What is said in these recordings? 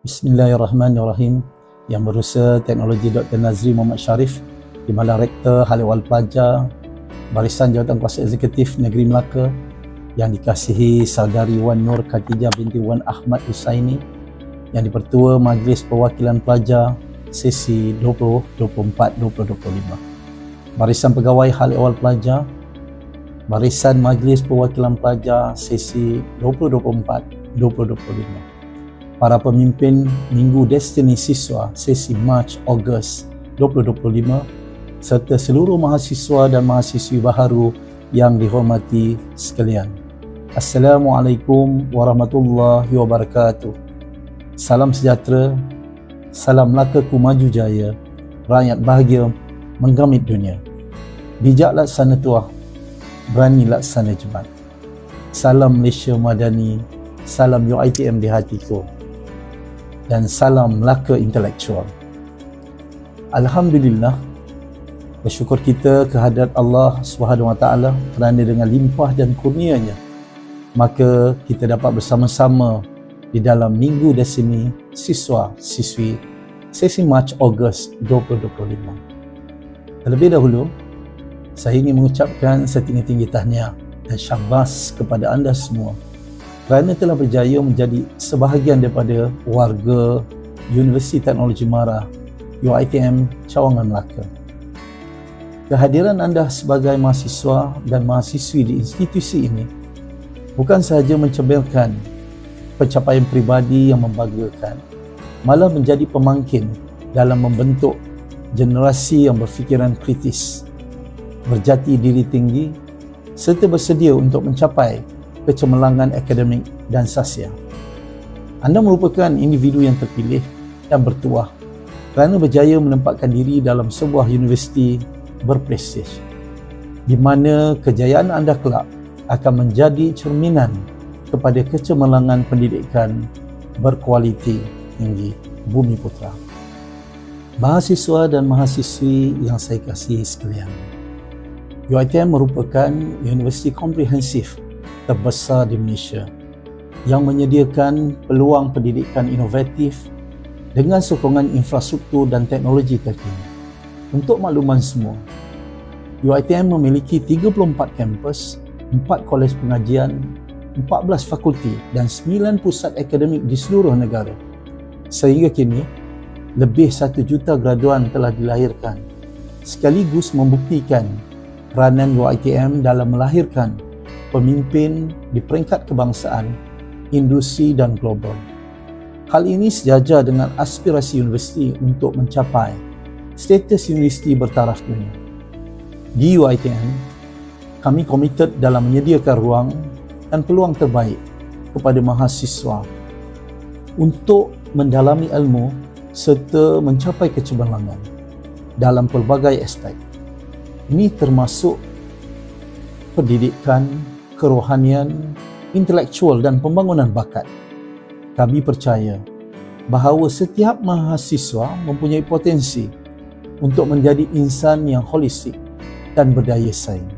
Bismillahirrahmanirrahim. Yang berusaha Teknologi Dr. Nazri Muhammad Sharif, di mana Rektor Hal Ehwal Pelajar Barisan Jawatankuasa Eksekutif Negeri Melaka, yang dikasihi Saudari Wan Nur Khatijah binti Wan Ahmad Husaini, yang dipertua Majlis Perwakilan Pelajar sesi 2024-2025, Barisan Pegawai Hal Ehwal Pelajar, Barisan Majlis Perwakilan Pelajar sesi 2024-2025, para pemimpin Minggu Destiny Siswa sesi Mac-Ogos 2025, serta seluruh mahasiswa dan mahasiswi baharu yang dihormati sekalian. Assalamualaikum warahmatullahi wabarakatuh. Salam sejahtera, salam Melaka ku maju jaya, rakyat bahagia menggamit dunia. Bijak laksana tuah, berani laksana jebat. Salam Malaysia Madani, salam UiTM di hatiku, dan salam Melaka intelektual. Alhamdulillah, bersyukur kita kehadrat Allah Subhanahu Wa Taala kerana dengan limpah dan kurnianya maka kita dapat bersama-sama di dalam Minggu Destiny Siswa Siswi sesi Mac Ogos 2025. Terlebih dahulu, saya ingin mengucapkan setinggi-tinggi tahniah dan syabas kepada anda semua kerana telah berjaya menjadi sebahagian daripada warga Universiti Teknologi Mara UiTM Cawangan Melaka. Kehadiran anda sebagai mahasiswa dan mahasiswi di institusi ini bukan sahaja mencerminkan pencapaian peribadi yang membanggakan, malah menjadi pemangkin dalam membentuk generasi yang berfikiran kritis, berjati diri tinggi, serta bersedia untuk mencapai kecemerlangan akademik dan sosial. Anda merupakan individu yang terpilih dan bertuah kerana berjaya menempatkan diri dalam sebuah universiti berprestij, di mana kejayaan anda kelak akan menjadi cerminan kepada kecemerlangan pendidikan berkualiti tinggi Bumi Putra. Mahasiswa dan mahasiswi yang saya kasihi sekalian, UiTM merupakan universiti komprehensif terbesar di Malaysia yang menyediakan peluang pendidikan inovatif dengan sokongan infrastruktur dan teknologi terkini. Untuk makluman semua, UiTM memiliki 34 kampus, 4 kolej pengajian, 14 fakulti dan 9 pusat akademik di seluruh negara. Sehingga kini, lebih 1 juta graduan telah dilahirkan, sekaligus membuktikan peranan UiTM dalam melahirkan pemimpin di peringkat kebangsaan, industri dan global. Hal ini sejajar dengan aspirasi universiti untuk mencapai status universiti bertaraf dunia. Di UiTM, kami komited dalam menyediakan ruang dan peluang terbaik kepada mahasiswa untuk mendalami ilmu serta mencapai kecemerlangan dalam pelbagai aspek. Ini termasuk pendidikan, kerohanian, intelektual dan pembangunan bakat. Kami percaya bahawa setiap mahasiswa mempunyai potensi untuk menjadi insan yang holistik dan berdaya saing.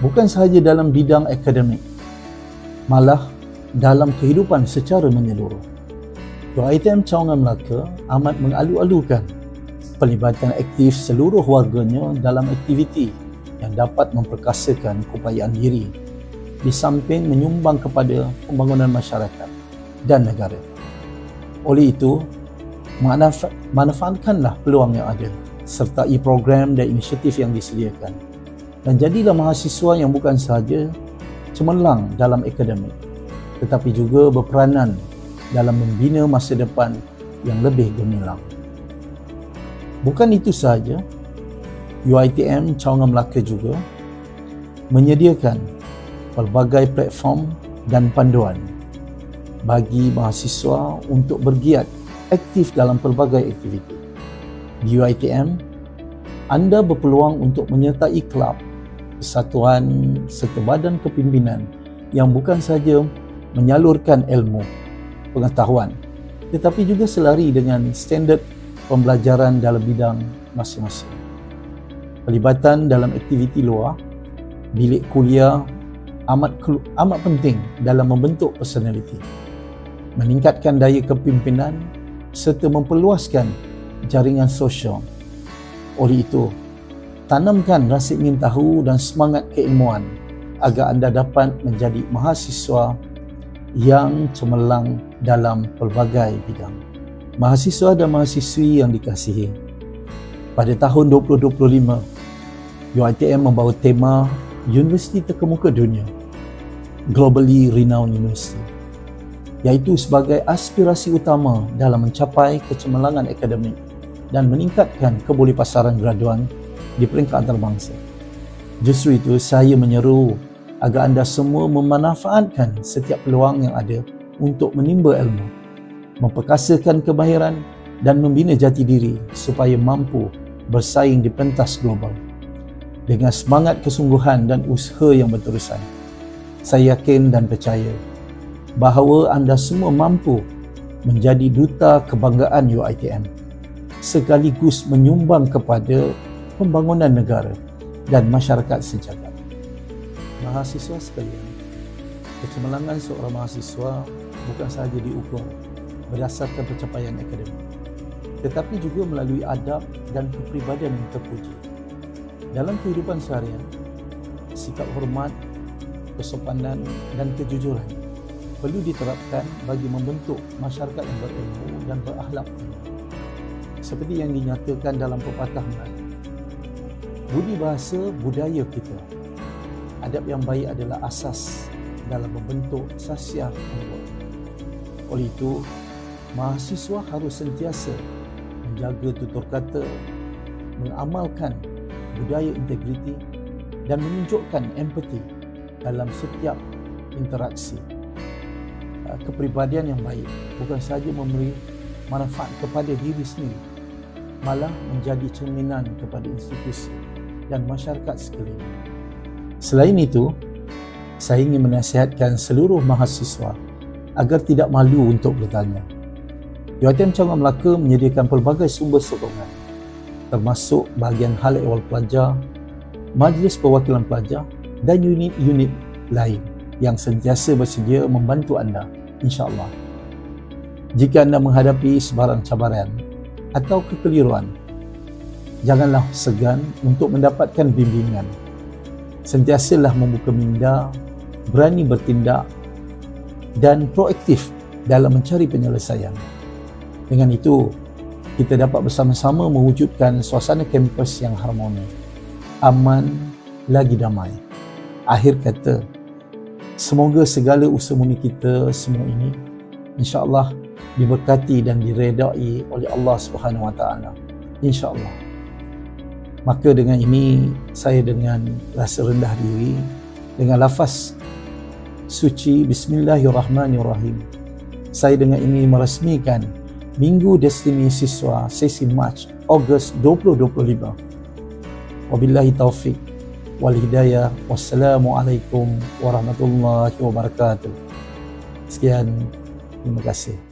Bukan sahaja dalam bidang akademik, malah dalam kehidupan secara menyeluruh. UiTM Cawangan Melaka amat mengalu-alukan pelibatan aktif seluruh warganya dalam aktiviti yang dapat memperkasakan keupayaan diri di samping menyumbang kepada pembangunan masyarakat dan negara. Oleh itu, manfaatkanlah peluang yang ada, sertai program dan inisiatif yang disediakan, dan jadilah mahasiswa yang bukan sahaja cemerlang dalam akademik, tetapi juga berperanan dalam membina masa depan yang lebih gemilang. Bukan itu sahaja, UiTM Cawangan Melaka juga menyediakan pelbagai platform dan panduan bagi mahasiswa untuk bergiat aktif dalam pelbagai aktiviti. Di UiTM, anda berpeluang untuk menyertai kelab, persatuan serta badan kepimpinan yang bukan sahaja menyalurkan ilmu, pengetahuan, tetapi juga selari dengan standard pembelajaran dalam bidang masing-masing. Pelibatan dalam aktiviti luar, bilik kuliah amat penting dalam membentuk personaliti. meningkatkan daya kepimpinan serta memperluaskan jaringan sosial. Oleh itu, tanamkan rasa ingin tahu dan semangat keilmuan agar anda dapat menjadi mahasiswa yang cemerlang dalam pelbagai bidang. Mahasiswa dan mahasiswi yang dikasihi, pada tahun 2025, UiTM membawa tema Universiti Terkemuka Dunia, Globally Renowned University, iaitu sebagai aspirasi utama dalam mencapai kecemerlangan akademik dan meningkatkan kebolehpasaran graduan di peringkat antarabangsa. Justru itu, saya menyeru agar anda semua memanfaatkan setiap peluang yang ada untuk menimba ilmu, memperkasakan kemahiran dan membina jati diri supaya mampu bersaing di pentas global. Dengan semangat kesungguhan dan usaha yang berterusan, saya yakin dan percaya bahawa anda semua mampu menjadi duta kebanggaan UiTM sekaligus menyumbang kepada pembangunan negara dan masyarakat sejagat. Mahasiswa sekalian, kecemerlangan seorang mahasiswa bukan sahaja diukur berdasarkan pencapaian akademik, tetapi juga melalui adab dan kepribadian yang terpuji. Dalam kehidupan seharian, sikap hormat, kesopanan dan kejujuran perlu diterapkan bagi membentuk masyarakat yang berilmu dan berakhlak, seperti yang dinyatakan dalam pepatah Melayu. Budi bahasa budaya kita. Adab yang baik adalah asas dalam membentuk sasiah unggul. Oleh itu, mahasiswa harus sentiasa menjaga tutur kata, mengamalkan budaya integriti dan menunjukkan empati dalam setiap interaksi. Kepribadian yang baik bukan sahaja memberi manfaat kepada diri sendiri, malah menjadi cerminan kepada institusi dan masyarakat sekeliling. Selain itu, saya ingin menasihatkan seluruh mahasiswa agar tidak malu untuk bertanya. UiTM Cabang Melaka menyediakan pelbagai sumber sokongan, termasuk bahagian hal ehwal pelajar, majlis perwakilan pelajar dan unit-unit lain yang sentiasa bersedia membantu anda, insya-Allah. Jika anda menghadapi sebarang cabaran atau kekeliruan, janganlah segan untuk mendapatkan bimbingan. Sentiasalah membuka minda, berani bertindak dan proaktif dalam mencari penyelesaian. Dengan itu, kita dapat bersama-sama mewujudkan suasana kampus yang harmoni, aman lagi damai. Akhir kata, semoga segala usaha murni kita semua ini insya-Allah diberkati dan diredai oleh Allah Subhanahu Wa Taala, insya-Allah. Maka dengan ini, saya dengan rasa rendah diri, dengan lafaz suci Bismillahirrahmanirrahim, saya dengan ini merasmikan Minggu Destiny Siswa sesi Mac Ogos 2025. Wabillahi taufiq wal hidayah. Wassalamualaikum warahmatullahi wabarakatuh. Sekian, terima kasih.